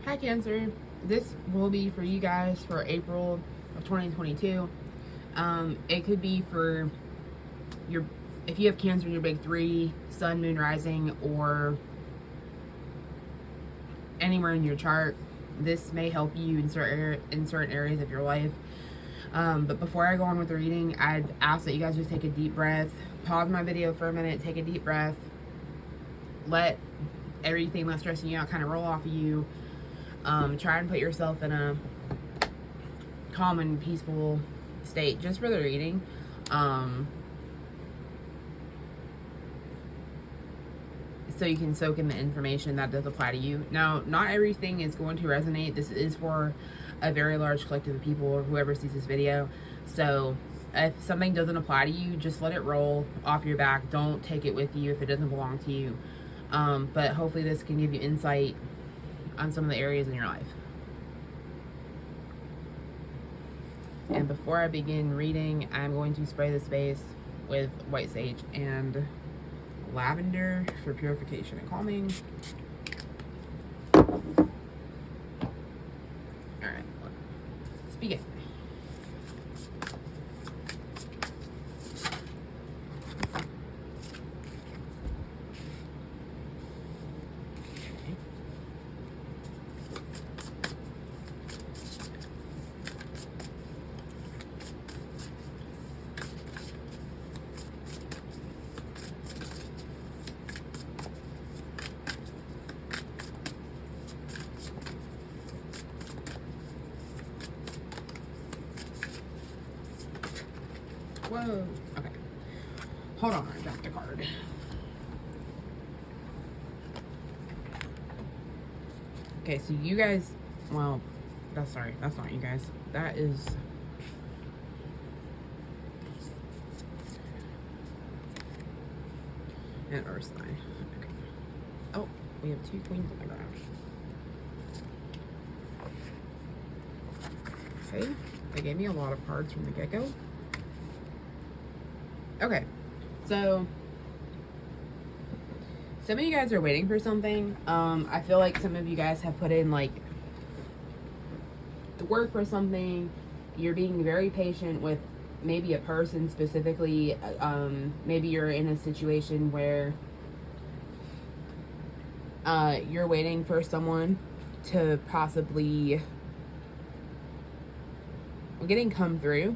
Hi Cancer, this will be for you guys for April of 2022. It could be for your, if you have Cancer in your big three, Sun, Moon, Rising, or anywhere in your chart. This may help you in certain areas of your life. But before I go on with the reading, I'd ask that you guys just take a deep breath, pause my video for a minute, take a deep breath, let everything that's stressing you out kind of roll off of you. Try and put yourself in a calm and peaceful state just for the reading. So you can soak in the information that does apply to you. Now, not everything is going to resonate. This is for a very large collective of people or whoever sees this video. So if something doesn't apply to you, just let it roll off your back. Don't take it with you if it doesn't belong to you. But hopefully this can give you insight on some of the areas in your life. And before I begin reading, I'm going to spray the space with white sage and lavender for purification and calming. Alright, let's begin. Whoa. Okay. Hold on, I dropped a card. Okay, so you guys, well, that's not you guys. That is an earth sign. Okay. Oh, we have two queens on the ground. Okay, they gave me a lot of cards from the get-go. Okay, so some of you guys are waiting for something. I feel like some of you guys have put in like the work for something. You're being very patient with maybe a person specifically. Maybe you're in a situation where you're waiting for someone to possibly getting come through.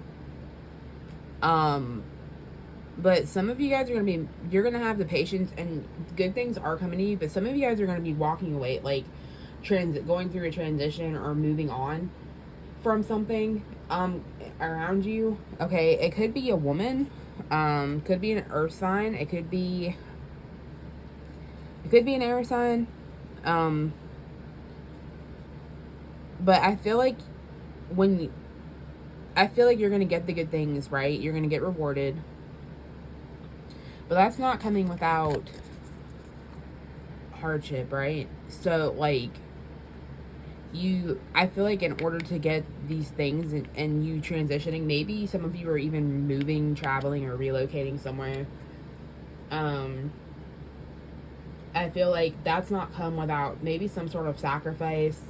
But some of you guys are you're going to have the patience and good things are coming to you, but some of you guys are going to be walking away, like going through a transition or moving on from something around you. Okay, it could be a woman, could be an earth sign, it could be an air sign, but I feel like you're going to get the good things, right? You're going to get rewarded. But that's not coming without hardship, right? So, like, I feel like in order to get these things and you transitioning, maybe some of you are even moving, traveling, or relocating somewhere. I feel like that's not come without maybe some sort of sacrifice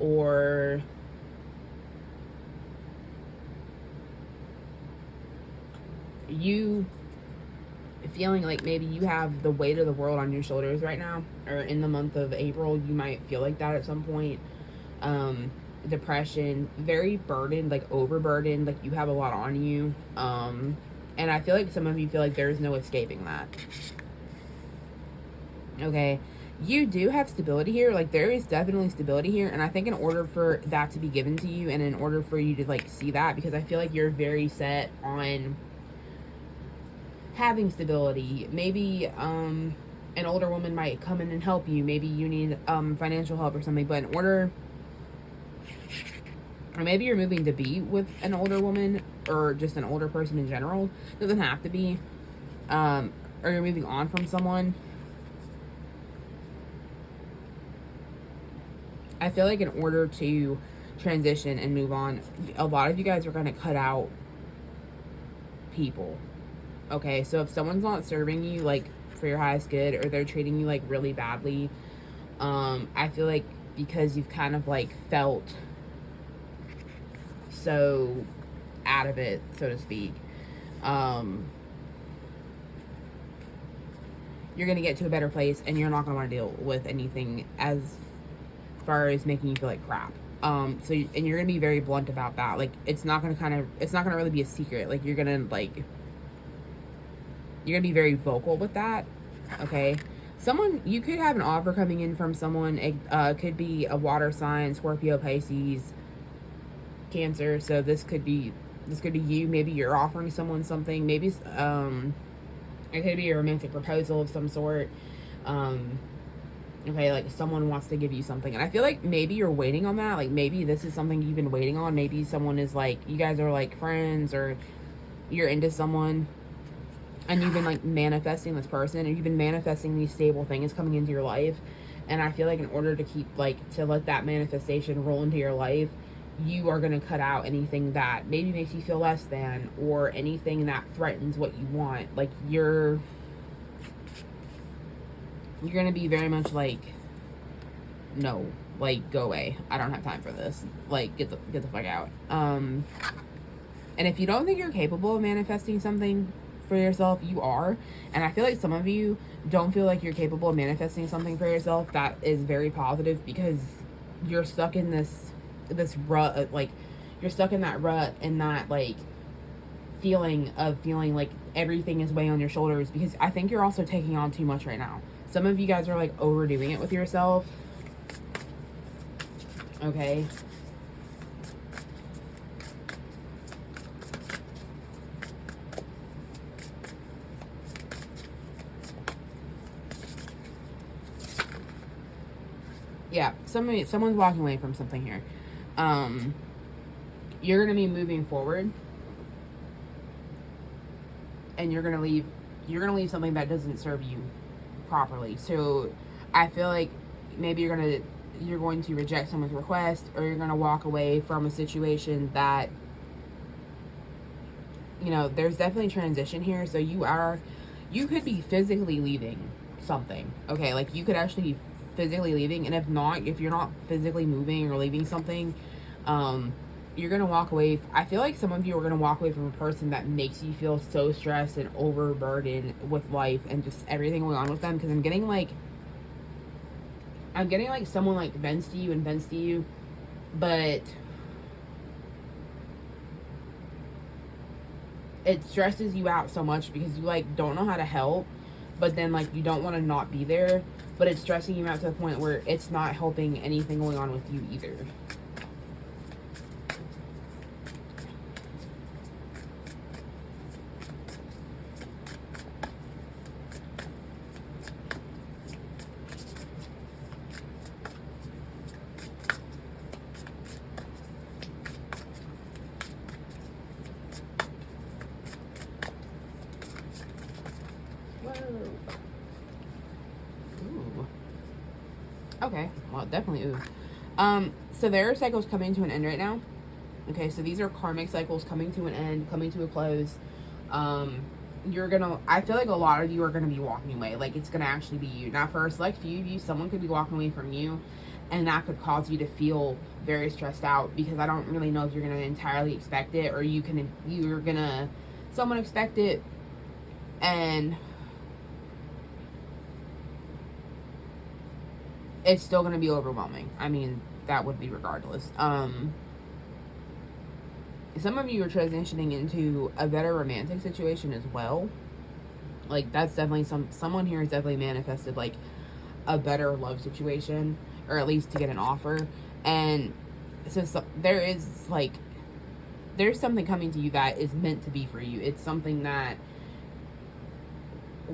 or you feeling like maybe you have the weight of the world on your shoulders right now, or in the month of April you might feel like that at some point. Depression, very burdened, like overburdened, like you have a lot on you, and I feel like some of you feel like there's no escaping that. Okay, you do have stability here, like there is definitely stability here, and I think in order for that to be given to you and in order for you to like see that, because I feel like you're very set on having stability. Maybe an older woman might come in and help you. Maybe you need financial help or something, but in order, or maybe you're moving to be with an older woman or just an older person in general. It doesn't have to be. Or you're moving on from someone. I feel like in order to transition and move on, a lot of you guys are going to cut out people. Okay, so if someone's not serving you like for your highest good, or they're treating you like really badly, I feel like because you've kind of like felt so out of it, so to speak. You're going to get to a better place, and you're not going to want to deal with anything as far as making you feel like crap. And you're going to be very blunt about that. Like, it's not going to really be a secret. Like, you're going to be very vocal with that. Okay. You could have an offer coming in from someone. It could be a water sign, Scorpio, Pisces, Cancer. So this could be you. Maybe you're offering someone something. Maybe, it could be a romantic proposal of some sort. Okay, like someone wants to give you something. And I feel like maybe you're waiting on that. Like maybe this is something you've been waiting on. Maybe someone is like, you guys are like friends, or you're into someone and you've been like manifesting this person, and you've been manifesting these stable things coming into your life. And I feel like in order to keep to let that manifestation roll into your life, you are going to cut out anything that maybe makes you feel less than, or anything that threatens what you want. Like you're going to be very much like, no, like go away. I don't have time for this. Like get the fuck out. And if you don't think you're capable of manifesting something for yourself, you are. And I feel like some of you don't feel like you're capable of manifesting something for yourself. That is very positive, because you're stuck in this rut, like you're stuck in that rut, and that like feeling like everything is weighing on your shoulders, because I think you're also taking on too much right now. Some of you guys are like overdoing it with yourself. Okay. Yeah, someone's walking away from something here. You're going to be moving forward, and you're going to leave something that doesn't serve you properly. So I feel like maybe you're going to reject someone's request, or you're going to walk away from a situation that, there's definitely transition here. So you could be physically leaving something. Okay, like you could actually be physically leaving, and if you're not physically moving or leaving something, you're gonna walk away. I feel like some of you are gonna walk away from a person that makes you feel so stressed and overburdened with life and just everything going on with them, because I'm getting like someone like vents to you, but it stresses you out so much because you like don't know how to help, but then like you don't want to not be there, but it's stressing you out to the point where it's not helping anything going on with you either. Ooh. Okay, well, definitely ooh. So there are cycles coming to an end right now. Okay, so these are karmic cycles coming to an end, coming to a close. I feel like a lot of you are gonna be walking away. Like it's gonna actually be you. Now, for a select few of you, someone could be walking away from you, and that could cause you to feel very stressed out, because I don't really know if you're gonna entirely expect it, or someone expect it, and it's still going to be overwhelming. I mean, that would be regardless. Some of you are transitioning into a better romantic situation as well. Like, that's definitely someone here has definitely manifested, like, a better love situation, or at least to get an offer. And since there's something coming to you that is meant to be for you. It's something that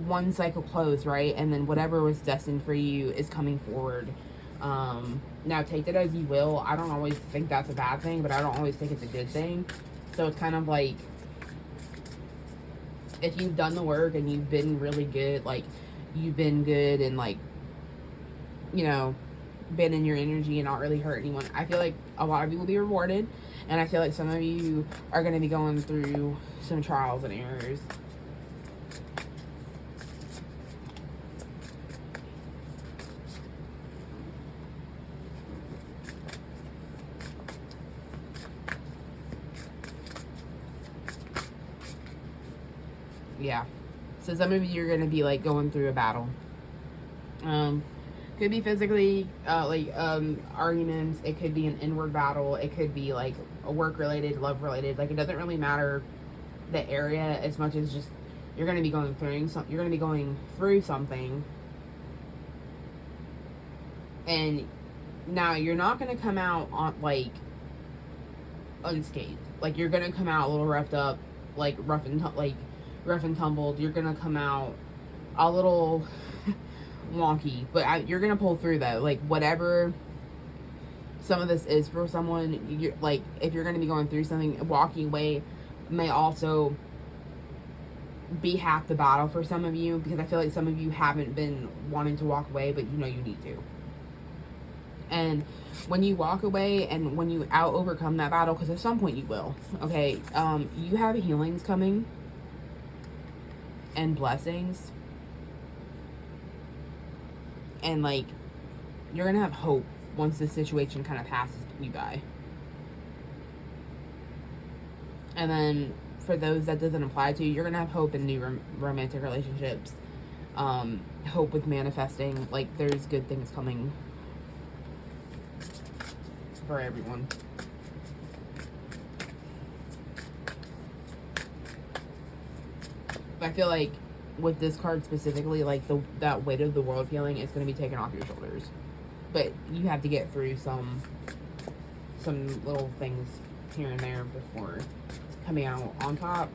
one cycle closed, right? And then whatever was destined for you is coming forward. Now take that as you will. I don't always think that's a bad thing, but I don't always think it's a good thing. So it's kind of like, if you've done the work and you've been really good, like you've been good and like, been in your energy and not really hurt anyone, I feel like a lot of you will be rewarded. And I feel like some of you are going to be going through some trials and errors. Yeah. So some of you are going to be like going through a battle. Could be physically, arguments. It could be an inward battle. It could be like a work related, love related. Like, it doesn't really matter the area as much as just you're going to be going through you're going to be going through something. And now you're not going to come out on like unscathed. Like, you're going to come out a little roughed up, like rough and tumbled. You're going to come out a little wonky, but you're going to pull through though. Like, whatever some of this is for someone, you're like, if you're going to be going through something, walking away may also be half the battle for some of you, because I feel like some of you haven't been wanting to walk away, but you know you need to. And when you walk away and when you overcome that battle, because at some point you will, okay, you have healings coming and blessings, and like, you're gonna have hope once this situation kind of passes you by. And then for those that doesn't apply to, you're gonna have hope in new romantic relationships, hope with manifesting. Like, there's good things coming for everyone. But I feel like with this card specifically, like, that weight of the world feeling is going to be taken off your shoulders. But you have to get through some little things here and there before coming out on top.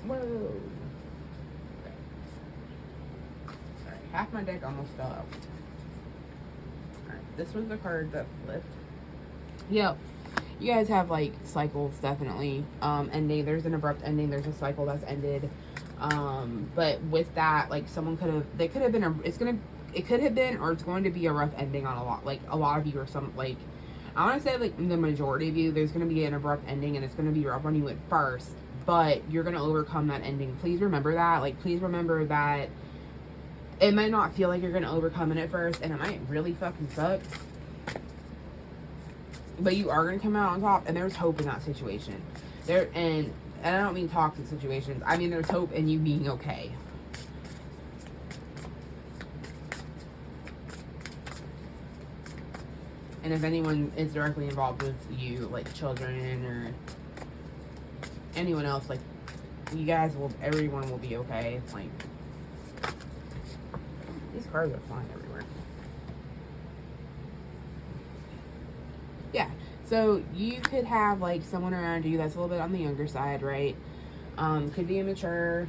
Whoa. Okay. Sorry, half my deck almost fell out. Alright, this was the card that flipped. Yep. You guys have like cycles, definitely. Ending. There's an abrupt ending. There's a cycle that's ended. But with that, like, someone could have, it could have been, or it's going to be a rough ending on a lot of you, or some, like, I want to say, like, the majority of you, there's going to be an abrupt ending, and it's going to be rough on you at first, but you're going to overcome that ending. Please remember that. Like, please remember that it might not feel like you're going to overcome it at first, and it might really fucking suck, but you are going to come out on top, and there's hope in that situation. And I don't mean toxic situations. I mean, there's hope in you being okay. And if anyone is directly involved with you, like children or anyone else, like, everyone will be okay. Like, these cards are flying everywhere. Yeah. So you could have like someone around you that's a little bit on the younger side, right? Could be immature.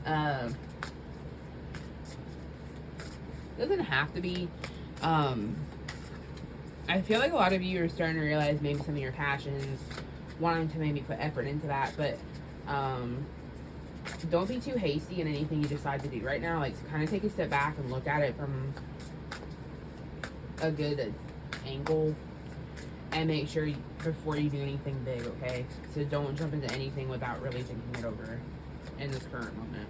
Doesn't have to be. I feel like a lot of you are starting to realize maybe some of your passions, wanting to maybe put effort into that, but don't be too hasty in anything you decide to do right now. Like, kind of take a step back and look at it from a good angle and make sure before you do anything big, okay? So don't jump into anything without really thinking it over in this current moment.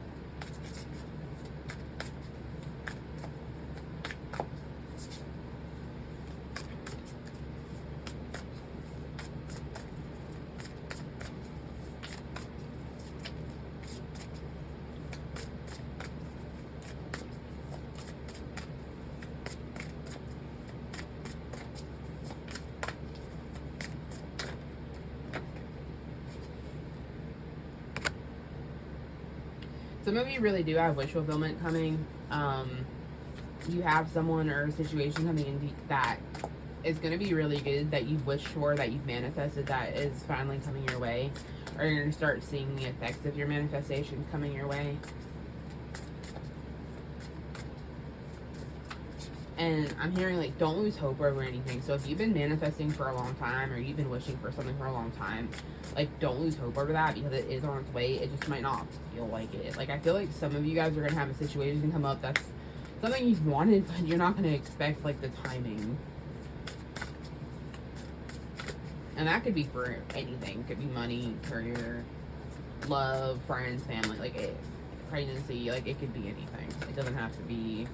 Some of you really do have wish fulfillment coming. You have someone or a situation coming in that is going to be really good, that you've wished for, that you've manifested, that is finally coming your way. Or you're going to start seeing the effects of your manifestations coming your way. And I'm hearing, like, don't lose hope over anything. So if you've been manifesting for a long time, or you've been wishing for something for a long time, like, don't lose hope over that, because it is on its way. It just might not feel like it. Like, I feel like some of you guys are going to have a situation come up that's something you've wanted, but you're not going to expect, like, the timing. And that could be for anything. It could be money, career, love, friends, family, like, pregnancy. Like, it could be anything. It doesn't have to be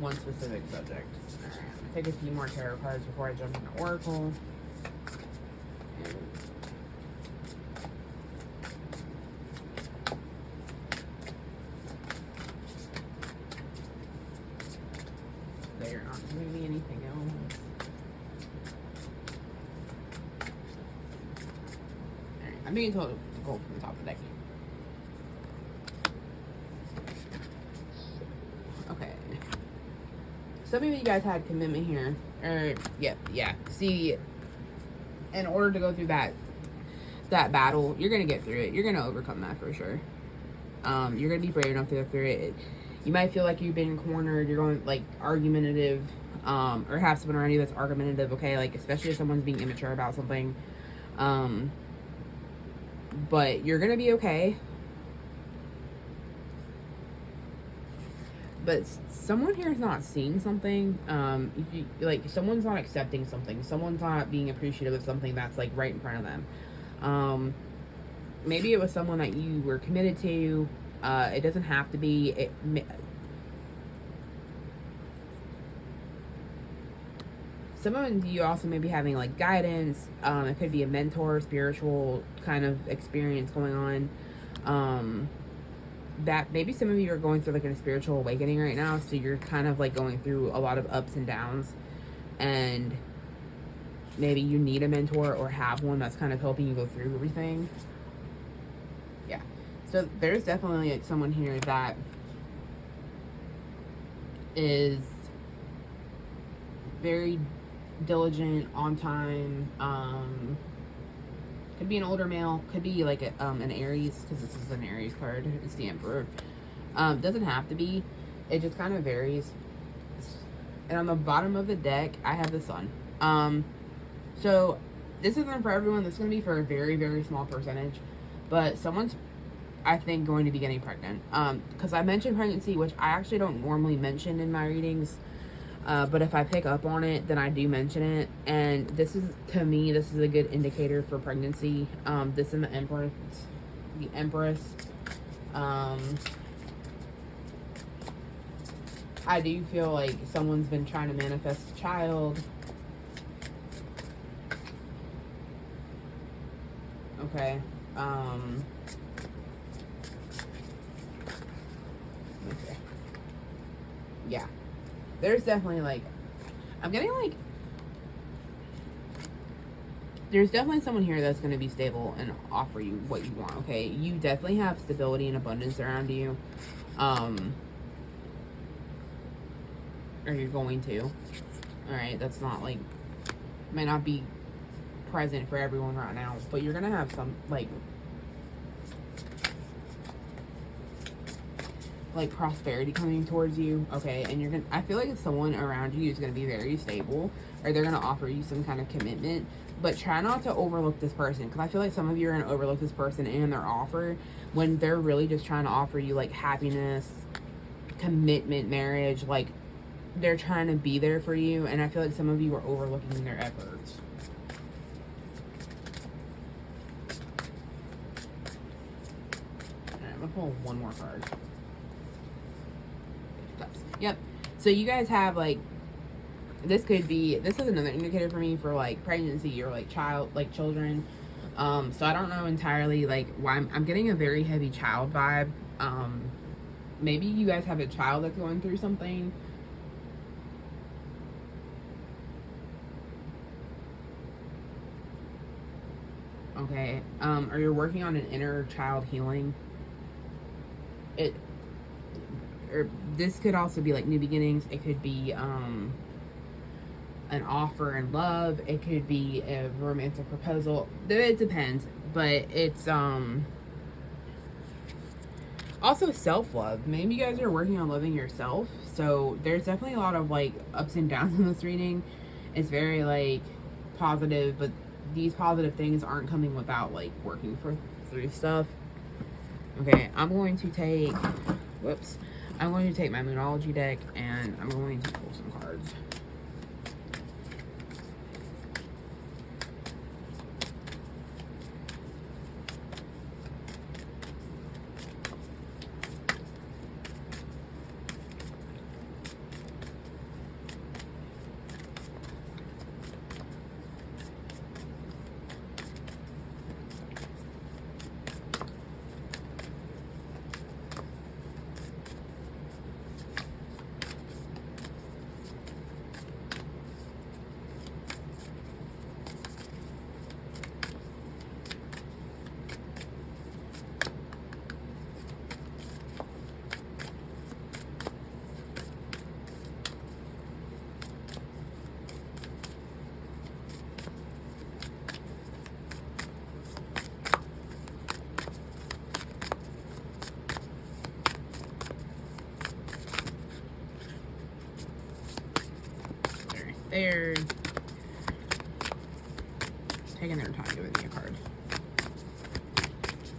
one specific subject. All right, I'm gonna take a few more tarot cards before I jump into Oracle. They are not giving me anything else. All right, I'm being told to go from the top of the deck. Okay. Some of you guys had commitment here. Yeah. See, in order to go through that battle, you're gonna get through it. You're gonna overcome that for sure. You're gonna be brave enough to go through it. You might feel like you've been cornered. You're going like argumentative, or have someone around you that's argumentative. Okay, like especially if someone's being immature about something. But you're gonna be okay. But someone here is not seeing something. Like someone's not accepting something. Someone's not being appreciative of something that's like right in front of them. Maybe it was someone that you were committed to. It doesn't have to be. Some of you also may be having like guidance. It could be a mentor, spiritual kind of experience going on. That maybe some of you are going through like a spiritual awakening right now, so you're kind of like going through a lot of ups and downs, and maybe you need a mentor or have one that's kind of helping you go through everything. Yeah, so there's definitely like someone here that is very diligent, on time. Could be an older male, could be like an Aries, because this is an Aries card. It's the Emperor. Doesn't have to be. It just kind of varies. And on the bottom of the deck, I have the Sun. So this isn't for everyone. This is going to be for a very, very small percentage. But someone's, I think, going to be getting pregnant. Because I mentioned pregnancy, which I actually don't normally mention in my readings. But if I pick up on it, then I do mention it. And this is, to me, this is a good indicator for pregnancy. This and the Empress. I do feel like someone's been trying to manifest a child. Okay. Okay. Yeah. There's definitely like, I'm getting like, there's definitely someone here that's going to be stable and offer you what you want, okay? You definitely have stability and abundance around you. Or you're going to. Alright, that's not like, might not be present for everyone right now, but you're going to have some, like prosperity coming towards you, okay? And you're gonna, I feel like it's someone around you who's gonna be very stable, or they're gonna offer you some kind of commitment. But try not to overlook this person, because I feel like some of you are gonna overlook this person and their offer when they're really just trying to offer you like happiness, commitment, marriage. Like they're trying to be there for you, and I feel like some of you are overlooking their efforts. Alright, I'm gonna pull one more card. Yep. So you guys have like, this is another indicator for me for like pregnancy or like children. So I don't know entirely like why I'm getting a very heavy child vibe. Maybe you guys have a child that's going through something. Okay. Or you're working on an inner child healing. Or this could also be like new beginnings. It could be an offer in love. It could be a romantic proposal. It depends, but it's also self-love. Maybe you guys are working on loving yourself. So there's definitely a lot of like ups and downs in this reading. It's very like positive, but these positive things aren't coming without like working through stuff. Okay, I'm going to take my Moonology deck, and I'm going to pull some cards. taking their time giving me a card.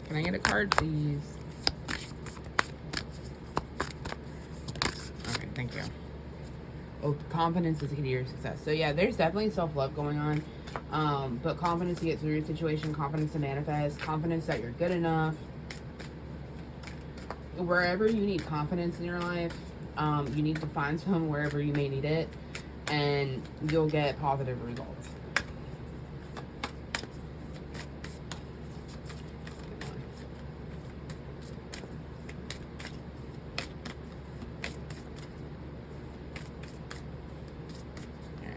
Can I get a card, please? Okay, thank you. Oh, confidence is the key to your success. So yeah, there's definitely self-love going on. But confidence to get through your situation, confidence to manifest, confidence that you're good enough. Wherever you need confidence in your life, you need to find some wherever you may need it, and you'll get positive results.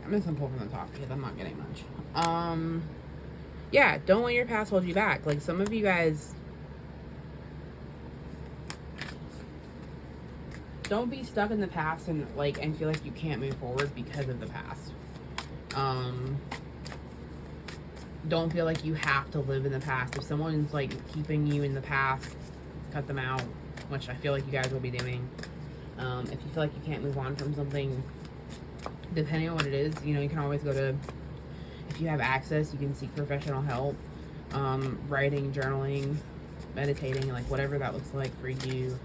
I'm just gonna pull from the top because I'm not getting much. Yeah, don't let your past hold you back. Like, some of you guys, don't be stuck in the past and feel like you can't move forward because of the past. Don't feel like you have to live in the past. If someone's like keeping you in the past, cut them out, which I feel like you guys will be doing. If you feel like you can't move on from something, depending on what it is, you know, you can always go to, if you have access, you can seek professional help. Writing, journaling, meditating, like whatever that looks like for you.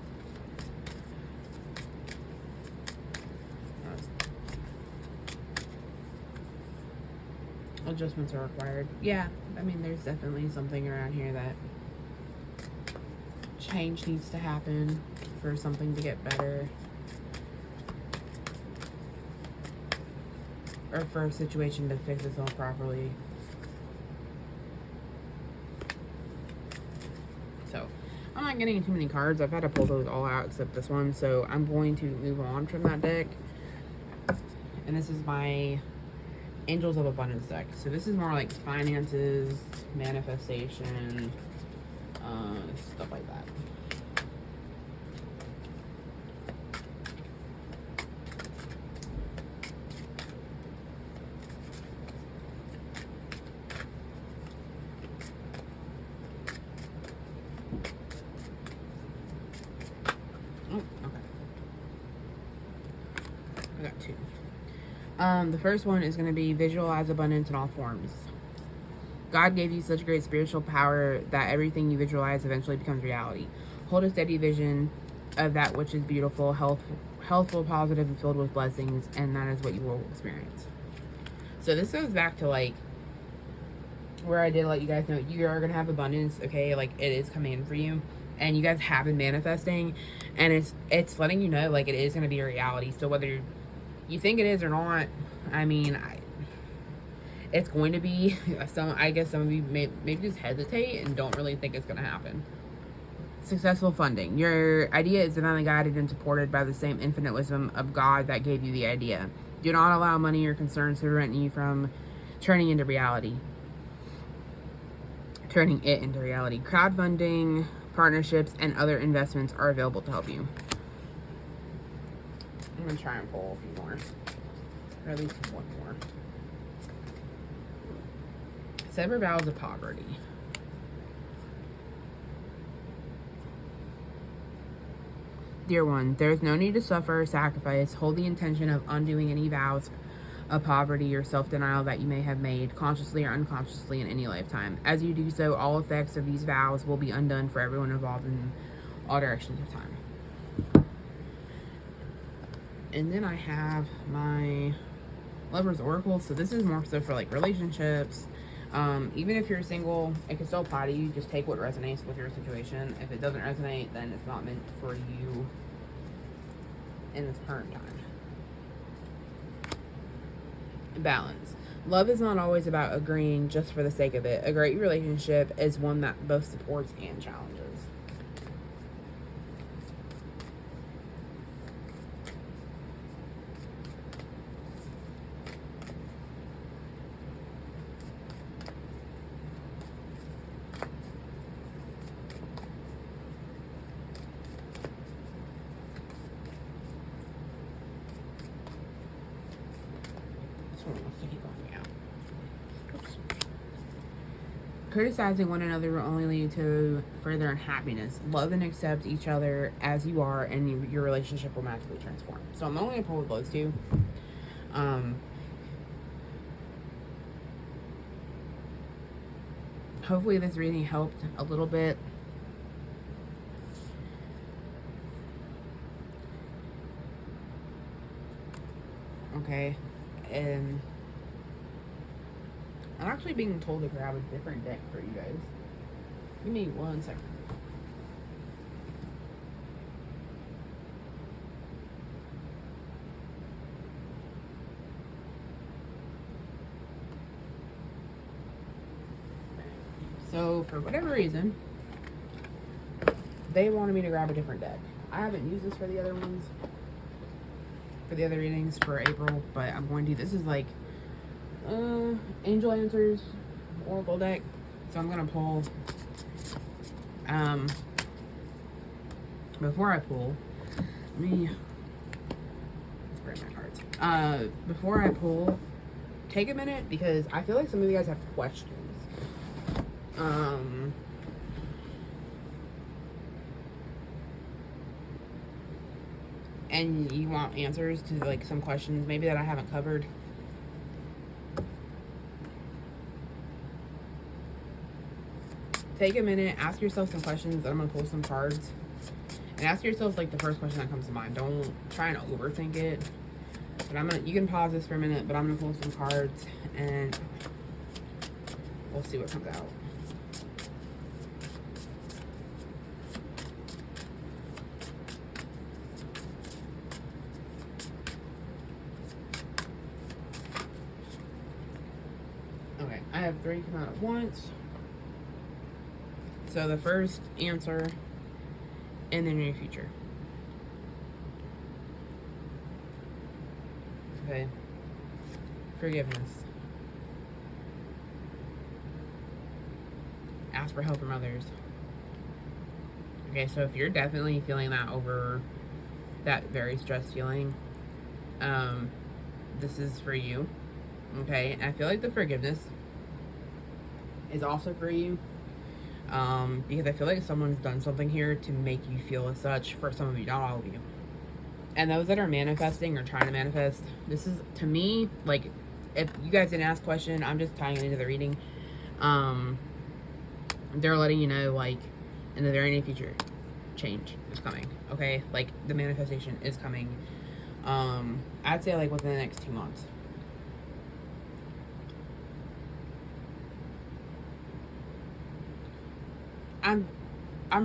Adjustments are required. Yeah, I mean, there's definitely something around here that change needs to happen for something to get better, or for a situation to fix itself properly. So I'm not getting too many cards. I've had to pull those all out except this one, so I'm going to move on from that deck. And this is my Angels of Abundance deck. So this is more like finances, manifestation, stuff like that. Oh, okay. I got two. The first one is going to be visualize abundance in all forms. God gave you such great spiritual power that everything you visualize eventually becomes reality. Hold a steady vision of that which is beautiful, healthful, positive, and filled with blessings, and that is what you will experience. So this goes back to like where I did let you guys know you are going to have abundance, okay? Like, it is coming in for you, and you guys have been manifesting, and it's letting you know like it is going to be a reality. So whether you think it is or not, I mean, it's going to be. I guess some of you maybe just hesitate and don't really think it's going to happen. Successful funding. Your idea is divinely guided and supported by the same infinite wisdom of God that gave you the idea. Do not allow money or concerns to prevent you from turning it into reality. Crowdfunding, partnerships, and other investments are available to help you. I'm going to try and pull a few more. Or at least one more. Sever vows of poverty. Dear one, there is no need to suffer or sacrifice. Hold the intention of undoing any vows of poverty or self-denial that you may have made, consciously or unconsciously, in any lifetime. As you do so, all effects of these vows will be undone for everyone involved in all directions of time. And then I have my Lover's Oracle. So this is more so for like relationships. Even if you're single, it can still apply to you. Just take what resonates with your situation. If it doesn't resonate, then it's not meant for you in this current time. Balance. Love is not always about agreeing just for the sake of it. A great relationship is one that both supports and challenges. Criticizing one another will only lead to further unhappiness. Love and accept each other as you are, and your relationship will magically transform. So I'm only going to pull with those two. Hopefully this reading helped a little bit. Okay, and I'm actually being told to grab a different deck for you guys. Give me 1 second. So, for whatever reason, they wanted me to grab a different deck. I haven't used this for the other ones, for the other readings for April, but I'm going to. This is like Angel Answers Oracle deck. So I'm going to pull, before I pull, let's grab my cards. Before I pull, take a minute because I feel like some of you guys have questions. And you want answers to like some questions maybe that I haven't covered. Take a minute, ask yourself some questions. I'm gonna pull some cards and ask yourself like the first question that comes to mind. Don't try and overthink it. But you can pause this for a minute, but I'm gonna pull some cards and we'll see what comes out. Okay, I have 3 come out at once. So the first answer, in the near future. Okay. Forgiveness. Ask for help from others. Okay, so if you're definitely feeling that over that very stressed feeling, this is for you. Okay, and I feel like the forgiveness is also for you. Because I feel like someone's done something here to make you feel as such, for some of you, not all of you. And those that are manifesting or trying to manifest, this is, to me, like, if you guys didn't ask a question, I'm just tying it into the reading. They're letting you know, like, in the very near future, change is coming, okay? Like, the manifestation is coming. I'd say, like, within the next 2 months. I'm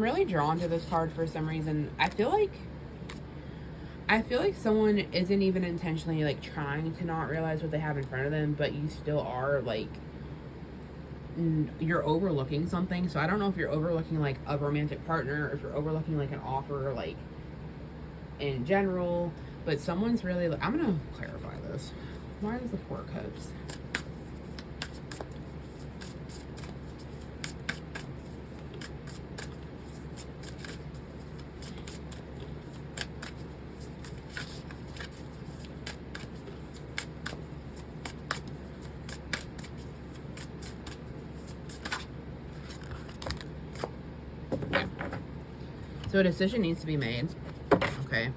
really drawn to this card for some reason. I feel like someone isn't even intentionally like trying to not realize what they have in front of them, but you still are, like, you're overlooking something. So I don't know if you're overlooking like a romantic partner, or if you're overlooking like an offer, like in general, but someone's really, I'm gonna clarify this. Why is the 4 of Cups? So a decision needs to be made. Okay.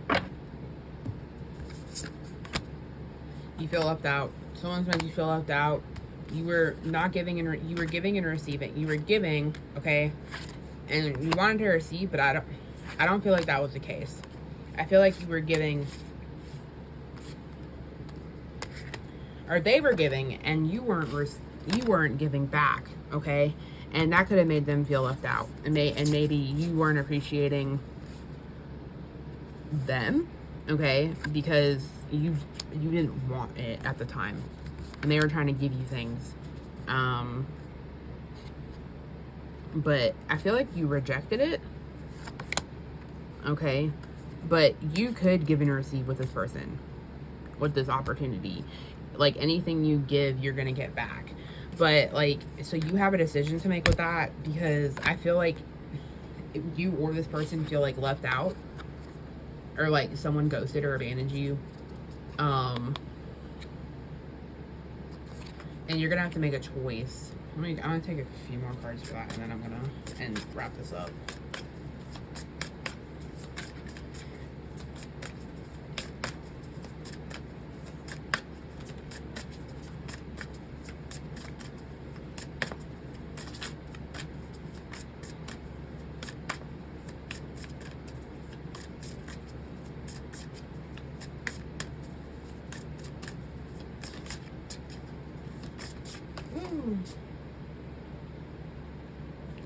You feel left out. Someone's made you feel left out. You were not giving and you were giving and receiving. You were giving, okay, and you wanted to receive, but I don't feel like that was the case. I feel like you were giving, or they were giving, and you weren't giving back, okay? And that could have made them feel left out. And maybe you weren't appreciating them, okay? Because you didn't want it at the time. And they were trying to give you things. But I feel like you rejected it, okay? But you could give and receive with this person, with this opportunity. Like, anything you give, you're going to get back. But, like, so you have a decision to make with that, because I feel like you or this person feel, like, left out, or, like, someone ghosted or abandoned you. And you're going to have to make a choice. I'm going to take a few more cards for that, and then I'm going to wrap this up.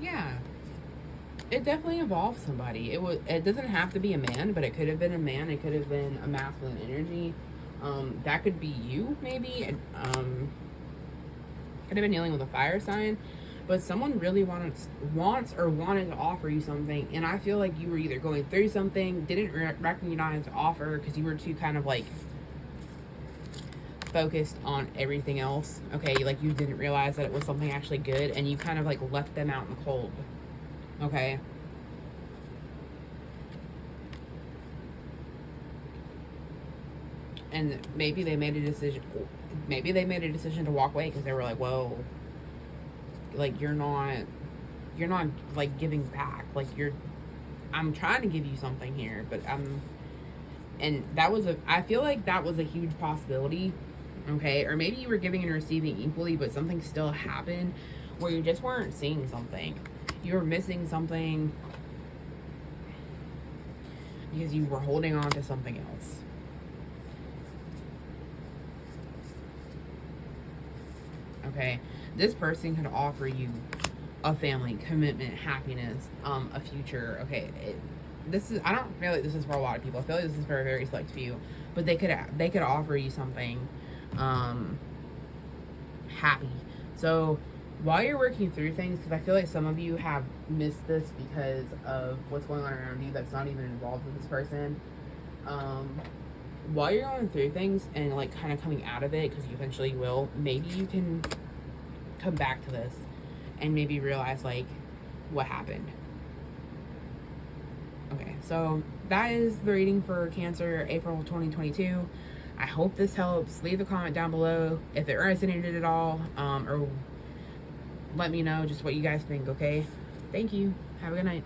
Yeah. It definitely involves somebody. It doesn't have to be a man, but it could have been a man. It could have been a masculine energy. That could be you, maybe. Could have been dealing with a fire sign, but someone really wants or wanted to offer you something, and I feel like you were either going through something, didn't recognize the offer because you were too kind of like focused on everything else. Okay, like you didn't realize that it was something actually good, and you kind of like left them out in the cold. Okay. And maybe they made a decision. Maybe they made a decision to walk away because they were like, "Whoa, like you're not like giving back. Like I'm trying to give you something here, but and I feel like that was a huge possibility." Okay, or maybe you were giving and receiving equally, but something still happened where you just weren't seeing something. You were missing something because you were holding on to something else. Okay, this person could offer you a family, commitment, happiness, a future. Okay, I don't feel like this is for a lot of people. I feel like this is for a very select few, but they could offer you something happy. So while you're working through things, because I feel like some of you have missed this because of what's going on around you that's not even involved with this person. While you're going through things and like kind of coming out of it, because you eventually will, maybe you can come back to this and maybe realize like what happened. Okay, so that is the reading for Cancer, April 2022. I hope this helps. Leave a comment down below if it resonated at all, or let me know just what you guys think, okay? Thank you. Have a good night.